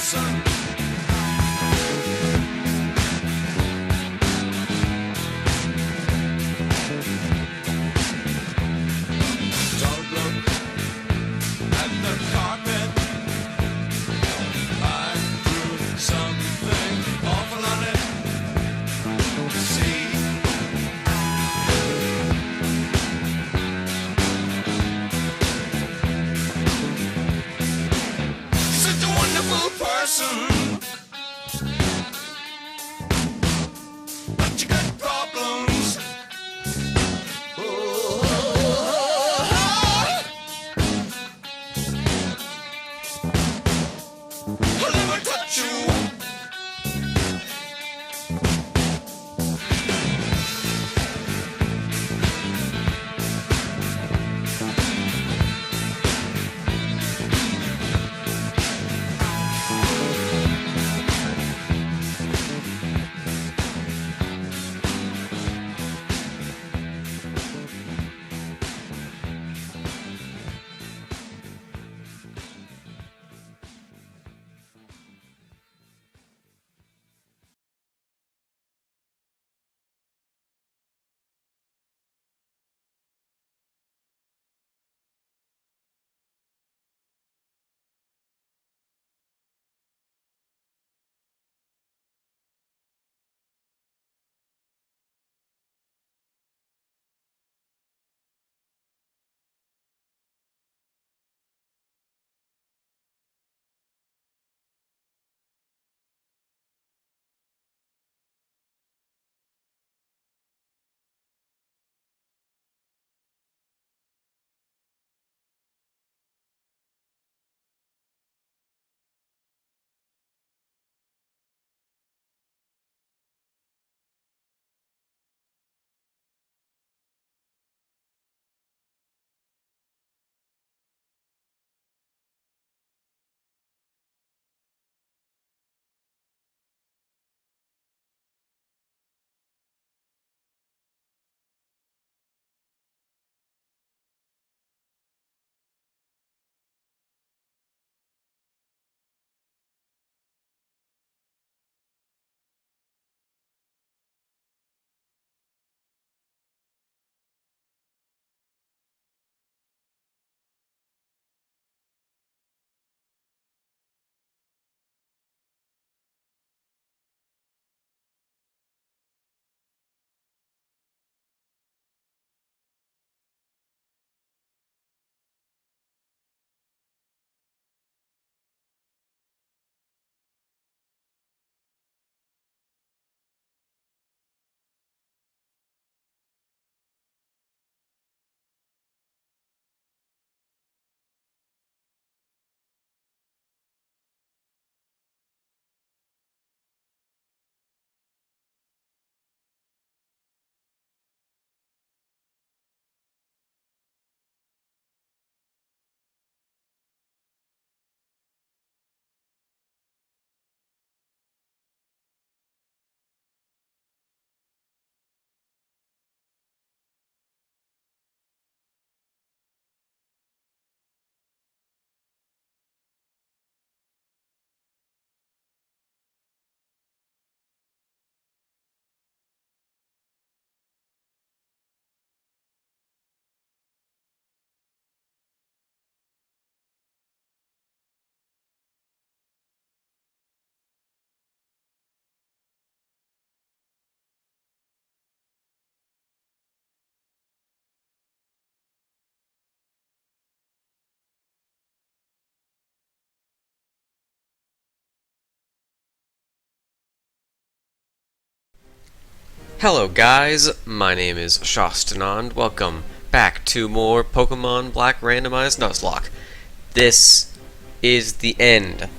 person. Don't look at the carpet. I drew something awful on it. See, such a wonderful person, but you got problems. I'll never touch you. Hello guys, my name is Shastanand. Welcome back to more Pokemon Black Randomized Nuzlocke. This is the end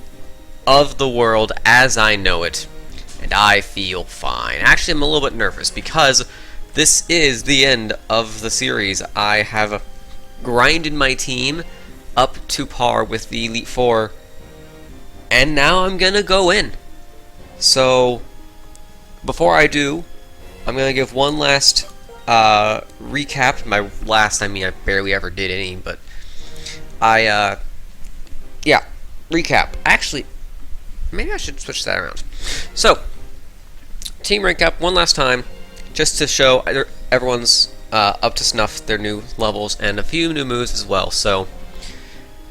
of the world as I know it, and I feel fine. Actually, I'm a little bit nervous because this is the end of the series. I have grinded my team up to par with the Elite Four, and now I'm gonna go in. So, before I do, I'm going to give one last recap. My last, I mean, I barely ever did any, but yeah, recap. Actually, maybe I should switch that around. So, team rank up one last time, just to show everyone's up to snuff, their new levels, and a few new moves as well. So,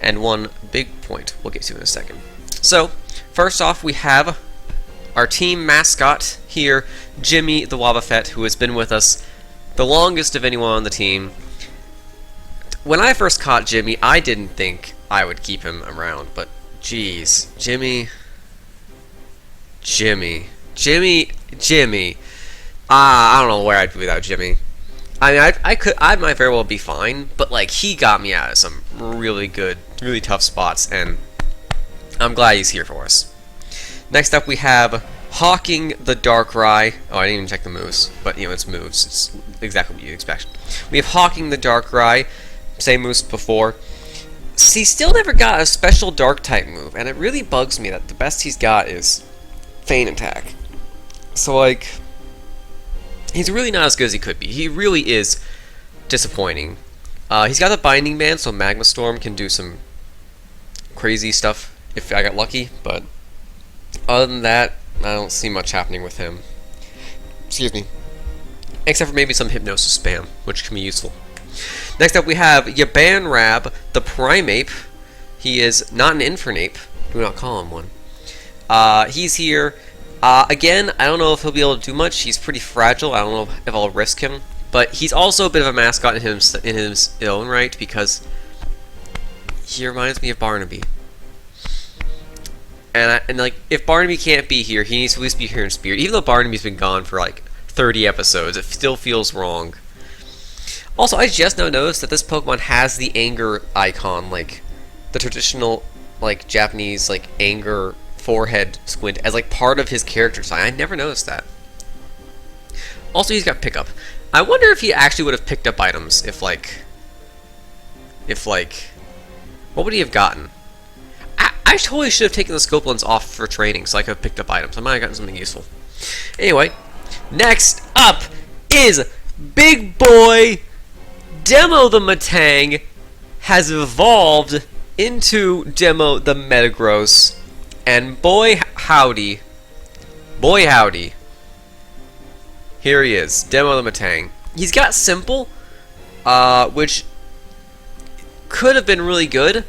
and one big point we'll get to in a second. So, first off, we have our team mascot here, Jimmy the Wobbuffet, who has been with us the longest of anyone on the team. When I first caught Jimmy, I didn't think I would keep him around, but jeez, Jimmy. I don't know where I'd be without Jimmy. I mean, I might very well be fine, but like he got me out of some really good, really tough spots, and I'm glad he's here for us. Next up, we have Hawking the Darkrai. Oh, I didn't even check the moves, but you know, it's moves. It's exactly what you'd expect. We have Hawking the Darkrai, same moves before. He still never got a special Dark type move, and it really bugs me that the best he's got is Feint Attack. So like, he's really not as good as he could be. He really is disappointing. He's got the Binding Band, so Magma Storm can do some crazy stuff if I got lucky, but other than that, I don't see much happening with him. Excuse me. Except for maybe some Hypnosis spam, which can be useful. Next up, we have Yabanrab, the Primeape. He is not an Infernape. Do not call him one. He's here. Again, I don't know if he'll be able to do much. He's pretty fragile. I don't know if I'll risk him. But he's also a bit of a mascot in his own right, because he reminds me of Barnaby. And like, if Barnaby can't be here, he needs to at least be here in spirit. Even though Barnaby's been gone for like 30 episodes, it still feels wrong. Also, I just now noticed that this Pokemon has the anger icon, like the traditional like Japanese like anger forehead squint as like part of his character sign. I never noticed that. Also, he's got pickup. I wonder if he actually would have picked up items if like what would he have gotten? I totally should have taken the scope lens off for training so I could have picked up items. I might have gotten something useful. Anyway, next up is Big Boy Demo the Matang has evolved into Demo the Metagross, and boy howdy, here he is, Demo the Matang. He's got Simple, which could have been really good.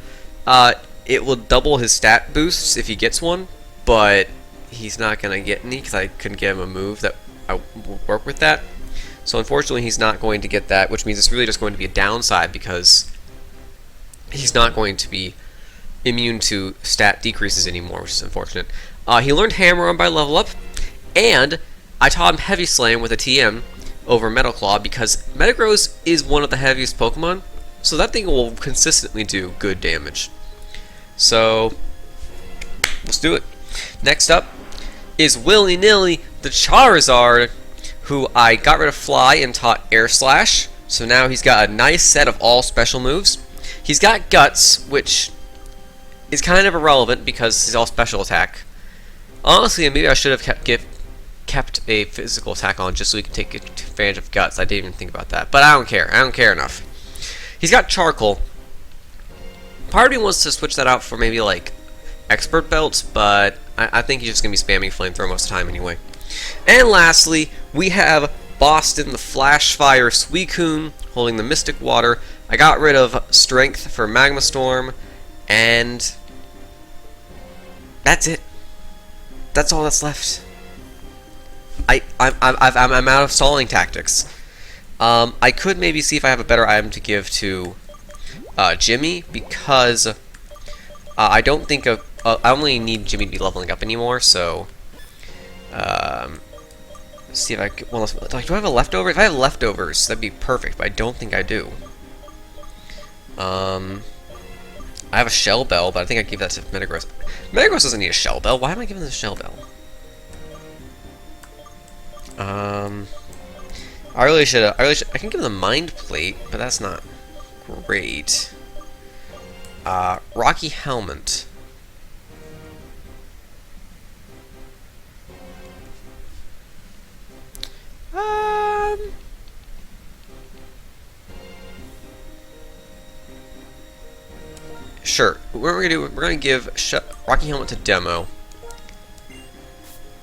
It will double his stat boosts if he gets one, but he's not going to get any because I couldn't get him a move that I would work with that. So unfortunately, he's not going to get that, which means it's really just going to be a downside because he's not going to be immune to stat decreases anymore, which is unfortunate. He learned Hammer On by level up, and I taught him Heavy Slam with a TM over Metal Claw because Metagross is one of the heaviest Pokemon, so that thing will consistently do good damage. So, let's do it. Next up is Willy Nilly the Charizard, who I got rid of Fly and taught Air Slash, so now he's got a nice set of all special moves. He's got Guts, which is kind of irrelevant because he's all special attack. Honestly, maybe I should have kept a physical attack on just so we can take advantage of Guts. I didn't even think about that, but I don't care. I don't care enough. He's got Charcoal. Part of me wants to switch that out for maybe like Expert Belt, but I think he's just going to be spamming Flamethrower most of the time anyway. And lastly, we have Boston the Flashfire Suicune holding the Mystic Water. I got rid of Strength for Magma Storm, and that's it. That's all that's left. I'm out of stalling tactics. I could maybe see if I have a better item to give to Jimmy, because I don't think I only need Jimmy to be leveling up anymore, so see if I could, well, do I have a leftover? If I have leftovers, that'd be perfect, but I don't think I do. I have a Shell Bell, but I think I give that to Metagross. Metagross doesn't need a Shell Bell. Why am I giving this a Shell Bell? I really should. I can give him the Mind Plate, but that's not great. Rocky Helmet. Sure. What we're gonna do? We're gonna give Rocky Helmet to Demo,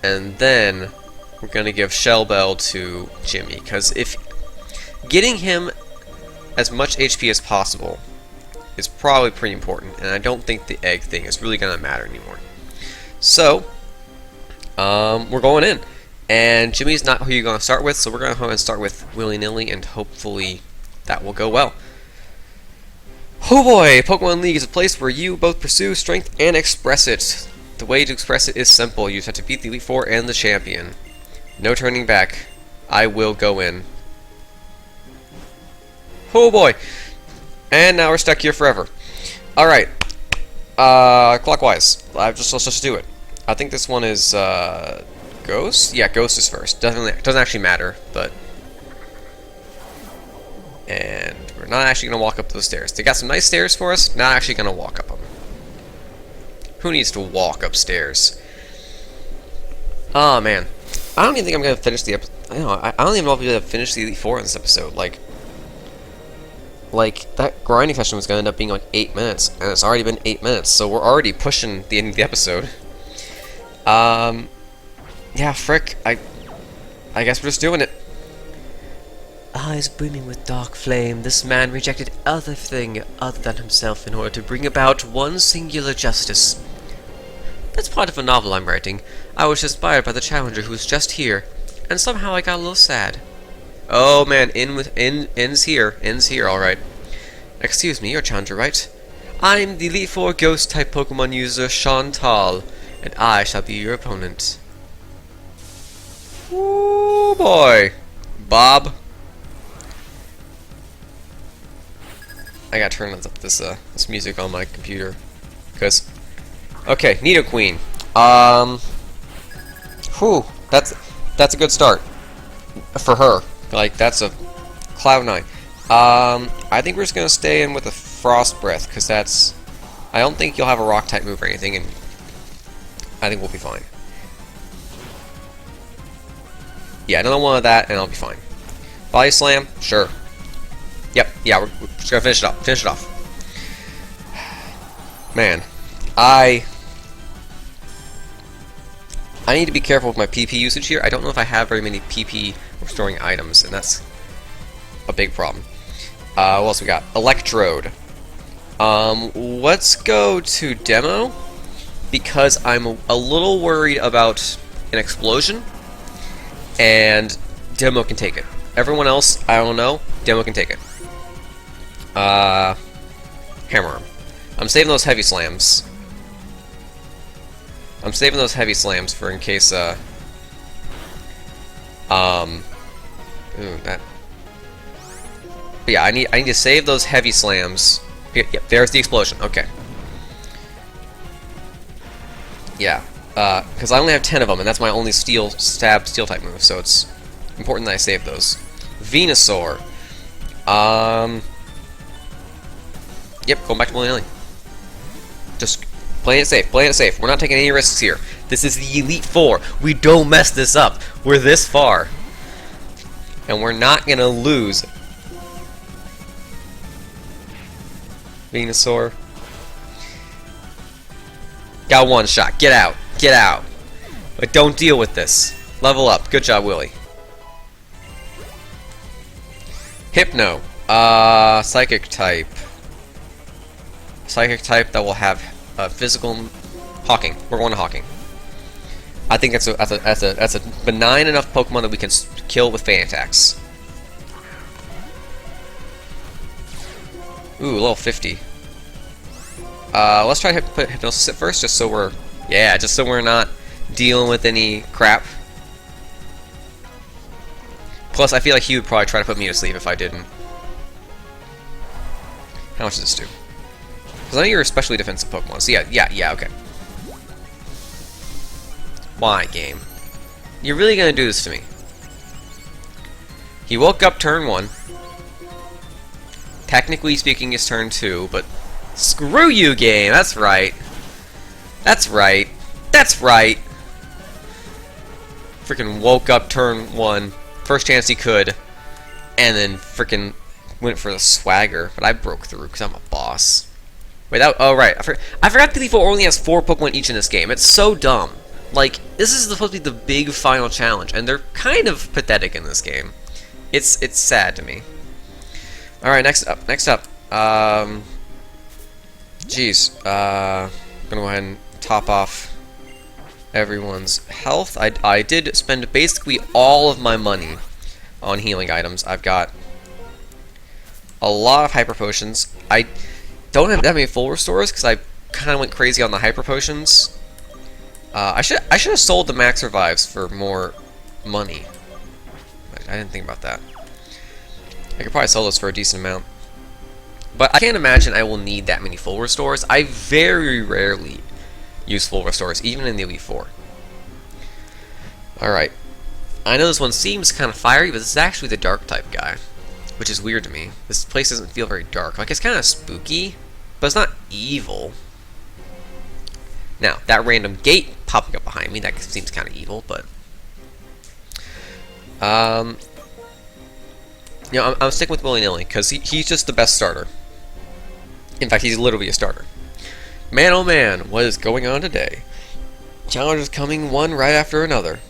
and then we're gonna give Shell Bell to Jimmy, because if getting him as much HP as possible is probably pretty important, and I don't think the egg thing is really gonna matter anymore. So we're going in, and Jimmy's not who you're gonna start with, so we're gonna go ahead and start with willy-nilly, and hopefully that will go well. Oh boy, Pokemon League is a place where you both pursue strength and express it. The way to express it is simple. You just have to beat the Elite Four and the champion. No turning back. I will go in. Oh boy. And now we're stuck here forever. Alright. Clockwise. Let's just do it. I think this one is, Ghost? Yeah, Ghost is first. Doesn't actually matter, but... And we're not actually going to walk up those stairs. They got some nice stairs for us. Not actually going to walk up them. Who needs to walk upstairs? Oh man, I don't even think I'm going to finish the episode. I don't even know if we're going to finish the Elite Four in this episode. Like that grinding session was going to end up being like 8 minutes, and it's already been 8 minutes, so we're already pushing the end of the episode. Yeah, frick. I guess we're just doing it. Eyes brimming with dark flame, this man rejected everything other than himself in order to bring about one singular justice. That's part of a novel I'm writing. I was inspired by the challenger who was just here, and somehow I got a little sad. Oh man, ends here, alright. Excuse me, you're challenger, right? I'm the Elite Four Ghost type Pokemon user Chantal, and I shall be your opponent. Ooh boy, Bob. I gotta turn up this music on my computer, cause okay, Nidoqueen. Whew, that's a good start for her. Like that's a Cloud9. I think we're just gonna stay in with a Frost Breath, cause that's. I don't think you'll have a Rock type move or anything, and I think we'll be fine. Yeah, another one of that, and I'll be fine. Body Slam, sure. Yep, yeah, we're just gonna finish it off. Man, I need to be careful with my PP usage here. I don't know if I have very many PP restoring items, and that's a big problem. What else we got? Electrode. Let's go to Demo, because I'm a little worried about an explosion, and Demo can take it. Everyone else, I don't know, Demo can take it. Hammer Arm. I'm saving those heavy slams. I'm saving those heavy slams for in case, ooh, that. But yeah, I need to save those heavy slams. Yep, there's the explosion. Okay. Yeah, because I only have 10 of them, and that's my only steel type move, so it's important that I save those. Venusaur. Yep, going back to willy-nilly. Just playing it safe, We're not taking any risks here. This is the Elite Four. We don't mess this up. We're this far. And we're not gonna lose. Venusaur. Got one shot. Get out. Get out. But don't deal with this. Level up. Good job, Willie. Hypno. Psychic type. Psychic type that will have physical Hawking. We're going to Hawking. I think that's a benign enough Pokemon that we can kill with Fan attacks. Ooh, level 50. Let's try to put Hypnosis at first, just so we're not dealing with any crap. Plus, I feel like he would probably try to put me to sleep if I didn't. How much does this do? Because I know you're especially defensive Pokemon, so yeah, okay. Why, game? You're really gonna do this to me? He woke up turn 1. Technically speaking, it's turn 2, but screw you, game. That's right. That's right. That's right. Freaking woke up turn 1, first chance he could, and then freaking went for the swagger. But I broke through because I'm a boss. Wait, oh right, I forgot the Elite Four only has 4 Pokemon each in this game. It's so dumb. Like, this is supposed to be the big final challenge, and they're kind of pathetic in this game. It's sad to me. All right, next up. Geez, I'm gonna go ahead and top off everyone's health. I did spend basically all of my money on healing items. I've got a lot of hyper potions. I don't have that many full restores because I kind of went crazy on the hyper potions. I should have sold the max revives for more money. I didn't think about that. I could probably sell those for a decent amount. But I can't imagine I will need that many full restores. I very rarely use full restores, even in the Elite Four. Alright. I know this one seems kind of fiery, but this is actually the dark type guy, which is weird to me. This place doesn't feel very dark. Like, it's kind of spooky, but it's not evil. Now, that random gate popping up behind me, that seems kind of evil, but... you know, I'm sticking with willy-nilly, because he's just the best starter. In fact, he's literally a starter. Man, oh man, what is going on today? Challenges coming one right after another.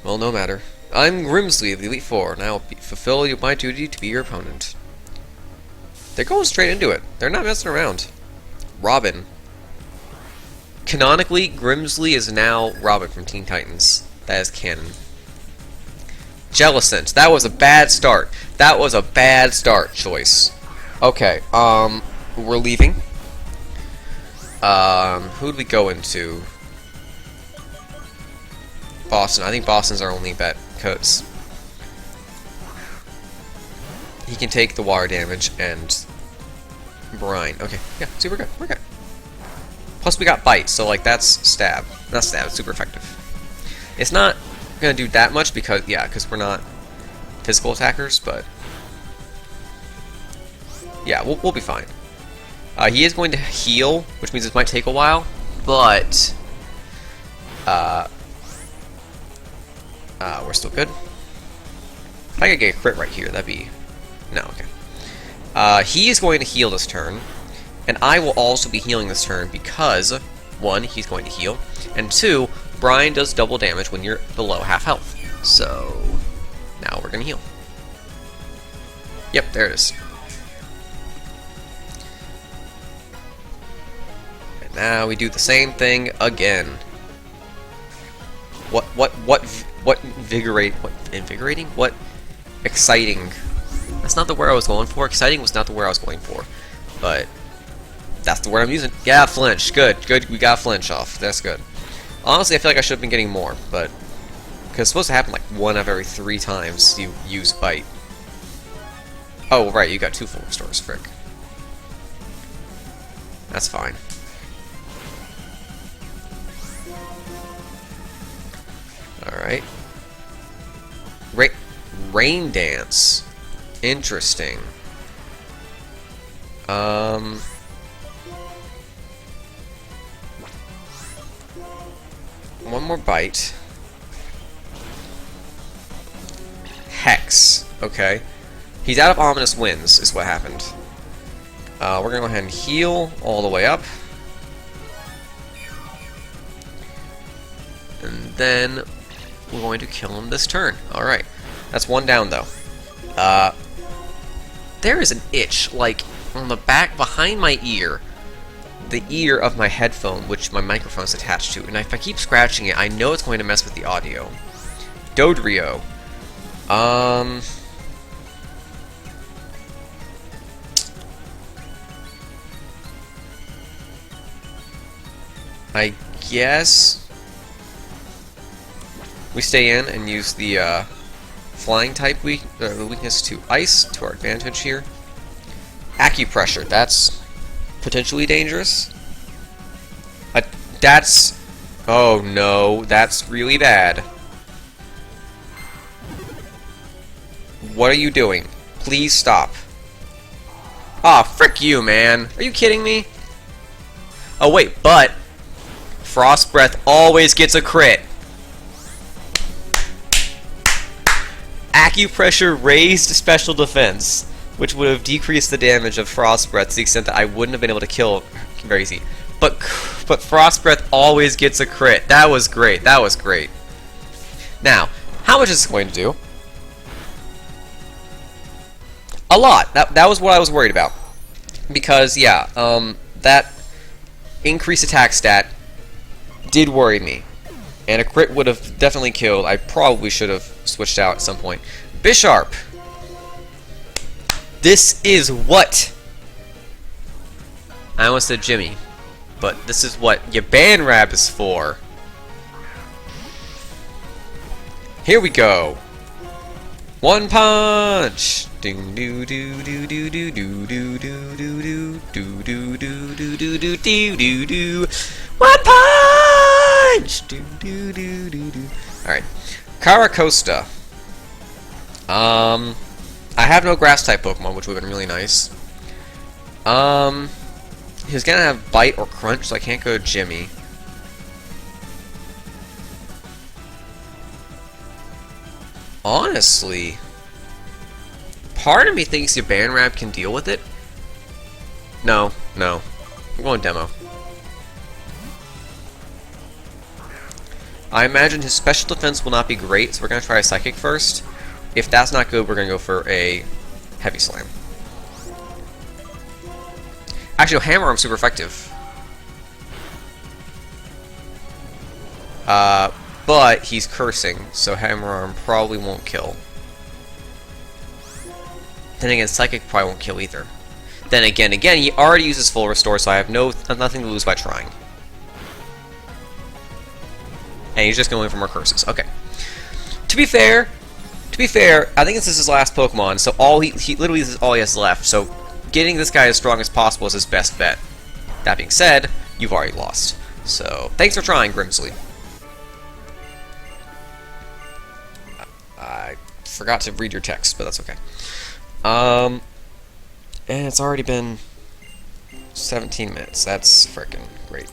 Well, no matter. I'm Grimsley of the Elite Four, and I will fulfill my duty to be your opponent. They're going straight into it. They're not messing around. Robin. Canonically, Grimsley is now Robin from Teen Titans. That is canon. Jellicent. That was a bad start. That was a bad start choice. Okay, we're leaving. Who'd we go into? Boston. I think Boston's our only bet, because he can take the water damage and brine. Okay, yeah, see, we're good. We're good. Plus, we got bite, so like that's stab. Not stab. It's super effective. It's not gonna do that much because we're not physical attackers, but yeah, we'll be fine. He is going to heal, which means it might take a while, but we're still good. If I could get a crit right here, that'd be... No, okay. He is going to heal this turn, and I will also be healing this turn because, 1, he's going to heal, and 2, Brian does double damage when you're below half health. So, now we're going to heal. Yep, there it is. And now we do the same thing again. What invigorating? What exciting? That's not the word I was going for. Exciting was not the word I was going for. But that's the word I'm using. Yeah, flinch. Good. We got flinch off. That's good. Honestly, I feel like I should have been getting more, but because it's supposed to happen like 1 out of every 3 times you use bite. Oh, right, you got 2 full restores, frick. That's fine. Alright. Rain Dance. Interesting. One more bite. Hex. Okay. He's out of Ominous Winds, is what happened. We're gonna go ahead and heal all the way up. And then we're going to kill him this turn. Alright. That's 1 down, though. There is an itch, like, on the back behind my ear. The ear of my headphone, which my microphone is attached to. And if I keep scratching it, I know it's going to mess with the audio. Dodrio. I guess we stay in and use the flying type weakness to ice to our advantage here. Acupressure, that's potentially dangerous. That's... Oh no, that's really bad. What are you doing? Please stop. Aw, frick you, man. Are you kidding me? Oh wait, but Frost Breath always gets a crit. Acupressure raised special defense, which would have decreased the damage of Frost Breath to the extent that I wouldn't have been able to kill very easy. But Frost Breath always gets a crit. That was great. That was great. Now, how much is this going to do? A lot. That was what I was worried about. Because, yeah, that increased attack stat did worry me. And a crit would have definitely killed. I probably should have switched out at some point. Bisharp! This is what... I almost said Jimmy. But this is what your Banrab is for. Here we go. One punch. Ding doo doo doo doo doo doo doo doo doo doo doo doo doo doo doo doo doo doo. One punch. Doo doo doo doo doo. All right, Caracosta. I have no grass type Pokemon, which would have been really nice. He's gonna have Bite or Crunch, so I can't go to Jimmy. Honestly, part of me thinks your Banrab can deal with it. No. I'm going Demo. I imagine his special defense will not be great, so we're going to try a Psychic first. If that's not good, we're going to go for a Heavy Slam. Actually, Hammer Arm's super effective. But he's cursing, so Hammer Arm probably won't kill. Then again, Psychic probably won't kill either. Then again, he already uses full restore, so I have nothing to lose by trying. And he's just going for more curses. Okay. To be fair, I think this is his last Pokemon, so he literally this is all he has left. So getting this guy as strong as possible is his best bet. That being said, you've already lost. So thanks for trying, Grimsley. I forgot to read your text, but that's okay. And it's already been 17 minutes. That's freaking great.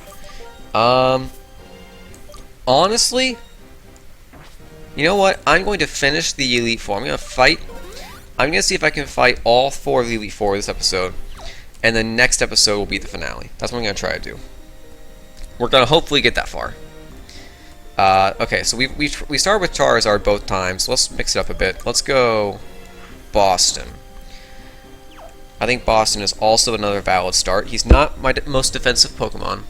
Honestly, you know what? I'm going to finish the Elite Four. I'm going to fight. I'm going to see if I can fight all 4 of the Elite Four this episode. And the next episode will be the finale. That's what I'm going to try to do. We're going to hopefully get that far. Okay, so we started with Charizard both times. So let's mix it up a bit. Let's go Boston. I think Boston is also another valid start. He's not my most defensive Pokemon,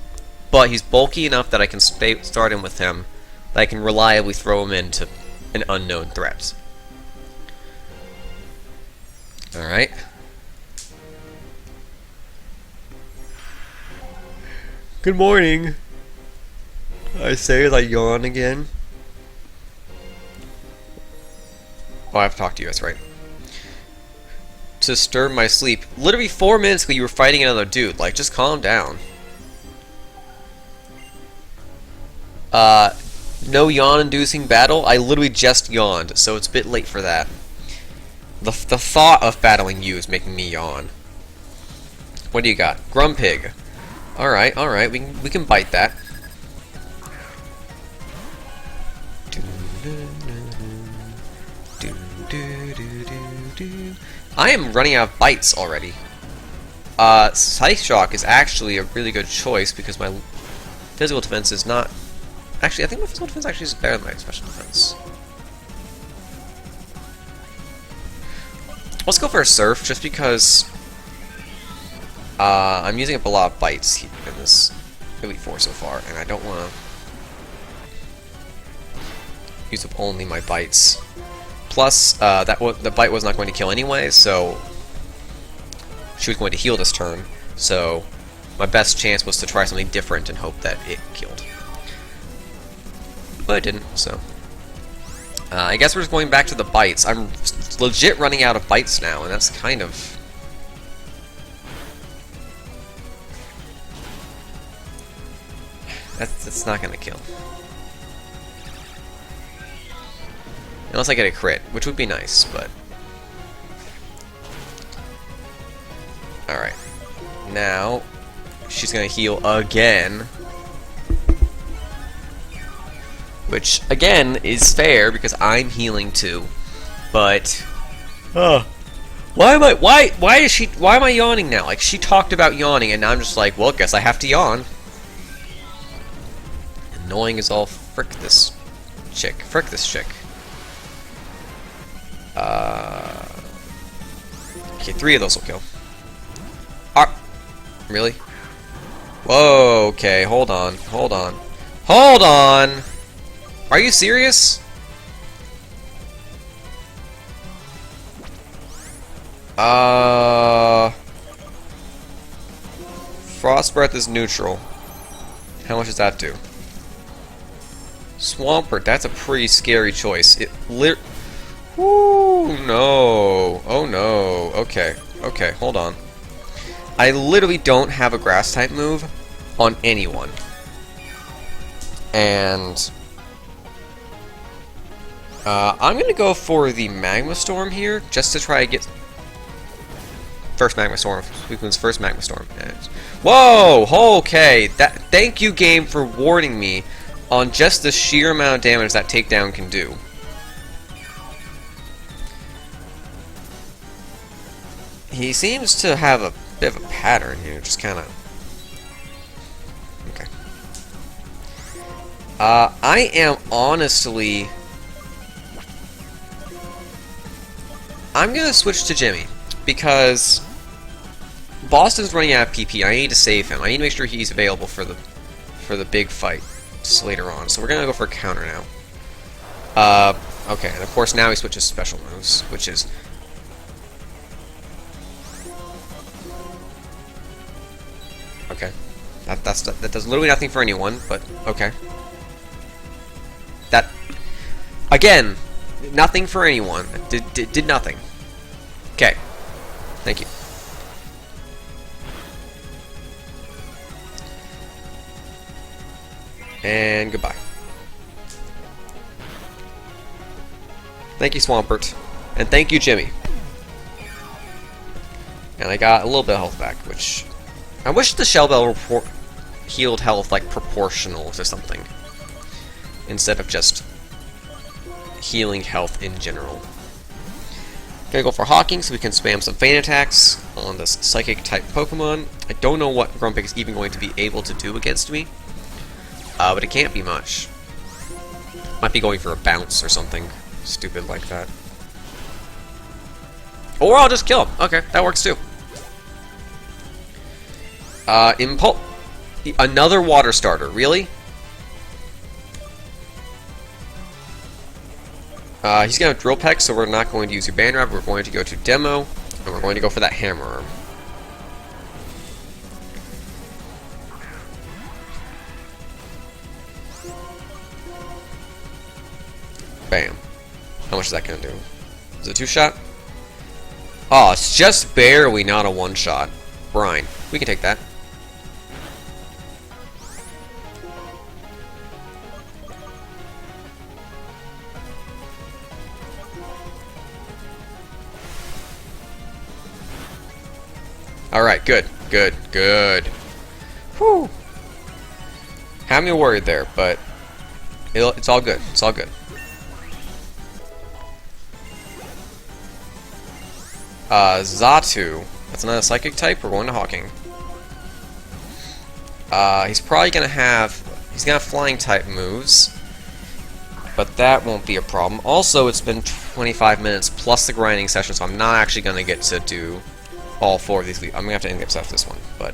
but he's bulky enough that I can start him with him. That I can reliably throw him into an unknown threat. Alright. Good morning. I say as I yawn again. Oh, I have to talk to you, that's right. To disturb my sleep. Literally 4 minutes ago you were fighting another dude. Like, just calm down. No yawn-inducing battle? I literally just yawned, so it's a bit late for that. The thought of battling you is making me yawn. What do you got? Grumpig. Alright, we can bite that. I am running out of bites already. Psych Shock is actually a really good choice because my physical defense is not... Actually, I think my physical defense actually is better than my special defense. Let's go for a Surf, just because I'm using up a lot of bites in this Elite Four so far, and I don't want to use up only my bites. Plus, the bite was not going to kill anyway, so she was going to heal this turn. So my best chance was to try something different and hope that it killed. But it didn't, so... I guess we're just going back to the bites. I'm legit running out of bites now, and that's kind of... That's not gonna kill. Unless I get a crit, which would be nice, but... Alright. Now, she's gonna heal again. Which, again, is fair, because I'm healing too. But... Why am I yawning now? Like, she talked about yawning, and now I'm just like, well, guess I have to yawn. Annoying as all. Frick this chick. Frick this chick. Okay, 3 of those will kill. Really? Whoa, okay, hold on. Hold on! Are you serious? Frost Breath is neutral. How much does that do? Swampert, that's a pretty scary choice. Ooh, no. Oh no. Okay, hold on. I literally don't have a grass type move on anyone. And I'm gonna go for the Magma Storm here, just to try to get first Magma Storm. Suicune's first Magma Storm. Whoa! Okay. Thank you, game, for warning me on just the sheer amount of damage that takedown can do. He seems to have a bit of a pattern here, just kind of. Okay. I am honestly. I'm gonna switch to Jimmy because Boston's running out of PP. I need to save him. I need to make sure he's available for the big fight later on. So we're gonna go for a counter now. Okay, and of course now he switches special moves, which is. Okay. That does literally nothing for anyone, but okay. That again, nothing for anyone. Did nothing. Okay. Thank you. And goodbye. Thank you, Swampert. And thank you, Jimmy. And I got a little bit of health back, which I wish the Shell Bell healed health like proportional to something, instead of just healing health in general. Gonna go for Hawking so we can spam some feint attacks on this Psychic type Pokemon. I don't know what Grumpig is even going to be able to do against me, but it can't be much. Might be going for a bounce or something stupid like that. Or I'll just kill him. Okay, that works too. Impulse. Another water starter, really? He's gonna have Drill Peck, so we're not going to use your Band Wrap. We're going to go to Demo, and we're going to go for that Hammer Arm. Bam. How much is that gonna do? Is it a 2-shot? Oh, it's just barely not a 1-shot. Brine. We can take that. Alright, good. Whew. Had me worried there, but it's all good. It's all good. Xatu. That's another Psychic type. We're going to Hawking. He's probably gonna have Flying type moves, but that won't be a problem. Also, it's been 25 minutes plus the grinding session, so I'm not actually gonna get to do all 4 of these. I'm gonna have to end up this one, but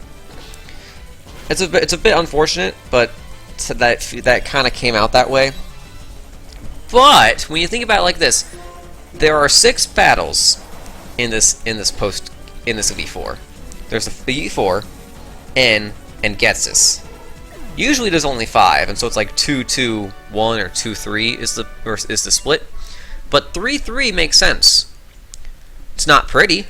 it's a bit unfortunate, but that kind of came out that way. But when you think about it like this, there are 6 battles in this Elite Four. There's the Elite Four, N, and Getsus. Usually there's only 5, and so it's like 2-2-1 or 2-3 is the split. But 3-3 makes sense. It's not pretty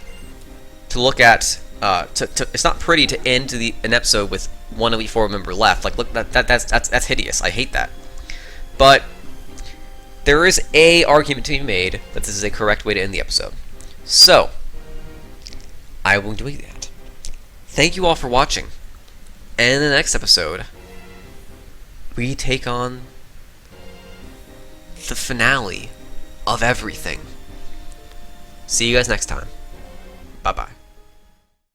to look at. It's not pretty to end an episode with 1 Elite Four member left. Like, look, that's hideous. I hate that. But there is a argument to be made that this is a correct way to end the episode. So I will do that. Thank you all for watching. And in the next episode, we take on the finale of everything. See you guys next time. Bye-bye.